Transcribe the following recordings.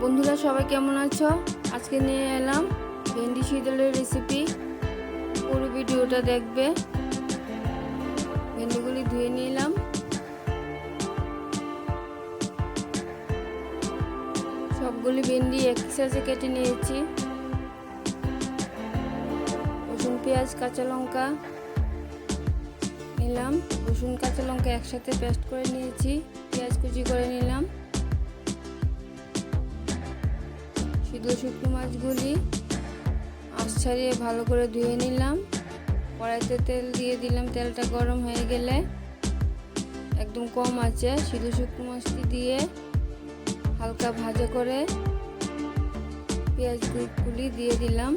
বন্ধুরা সবাই কেমন আছো? আজকে নিয়ে এলাম ভেন্ডি শীতলের রেসিপি। পুরো ভিডিওটা দেখবে। ভেন্ডিগুলি ধুয়ে নিলাম। সবগুলি ভেন্ডি একই সাইজে কেটে নিয়েছি। রসুন, পেঁয়াজ, কাঁচা লঙ্কা নিলাম। রসুন, কাঁচা লঙ্কা একসাথে পেস্ট করে নিয়েছি। পেঁয়াজ কুচি করে নিলাম। সিদ্ধ শুকনো মাছগুলি আঁশ ছাড়িয়ে ভালো করে ধুয়ে নিলাম। কড়াইতে তেল দিয়ে দিলাম। তেলটা গরম হয়ে গেলে একদম কম আঁচে সিদ্ধ শুকনো মাছটি দিয়ে হালকা ভাজা করে পেঁয়াজগুলি দিয়ে দিলাম।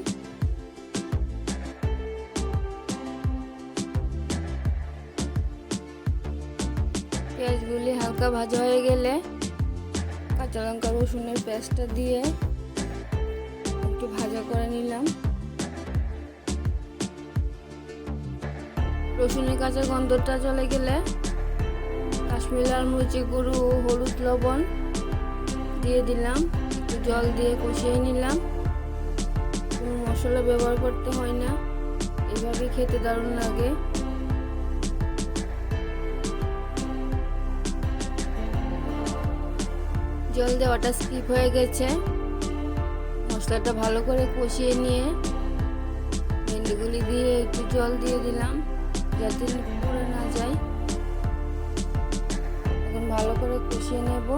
পেঁয়াজগুলি হালকা ভাজা হয়ে গেলে কাঁচা লঙ্কা রসুনের পেস্টটা দিয়ে একটু ভাজা করে নিলাম। রসুনের কাঁচা গন্ধটা চলে গেলে কাশ্মীরি লাল মরিচের গুঁড়ো ও হলুদ লবণ দিয়ে দিলাম। একটু জল দিয়ে কষিয়ে নিলাম। কোনো মশলা ব্যবহার করতে হয় না, এভাবে খেতে দারুণ লাগে। জল দেওয়াটা স্কিপ হয়ে গেছে। মশলাটা ভালো করে কষিয়ে নিয়ে ভেন্ডিগুলি দিয়ে একটু জল দিয়ে দিলাম যাতে পুড়ে না যায়। এখন ভালো করে কষিয়ে নেব।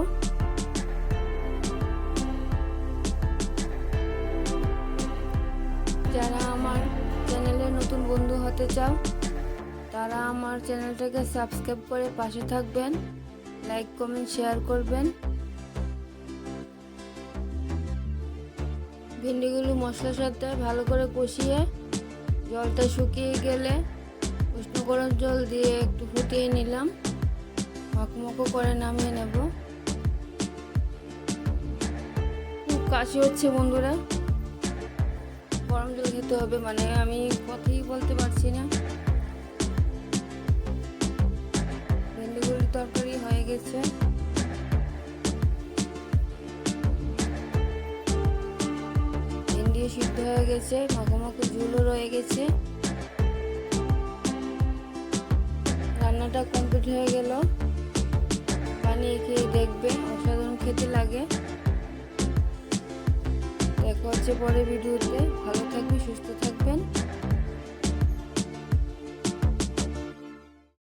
যারা আমার চ্যানেলে নতুন বন্ধু হতে চাও তারা আমার চ্যানেলটাকে সাবস্ক্রাইব করে পাশে থাকবেন, লাইক কমেন্ট শেয়ার করবেন। ভেন্ডিগুলো মশলার সাথে ভালো করে কষিয়ে জলটা শুকিয়ে গেলে উষ্ণ গরম জল দিয়ে একটু ফুটিয়ে নিলাম। মকমকো করে নামিয়ে নেব। খুব কাশি হচ্ছে বন্ধুরা, গরম জল খেতে হবে, মানে আমি কথাই বলতে পারছি না। ভেন্ডিগুলির তরকারি হয়ে গেছে। সিদ্ধ হয়ে গেছে, মাখো ঝোলও রয়ে গেছে। রান্নাটা কমপ্লিট হয়ে গেল। বানিয়ে খেয়ে দেখবে, অসাধারণ খেতে লাগে। দেখা হচ্ছে পরের ভিডিওতে। ভালো থাকবেন, সুস্থ থাকবেন।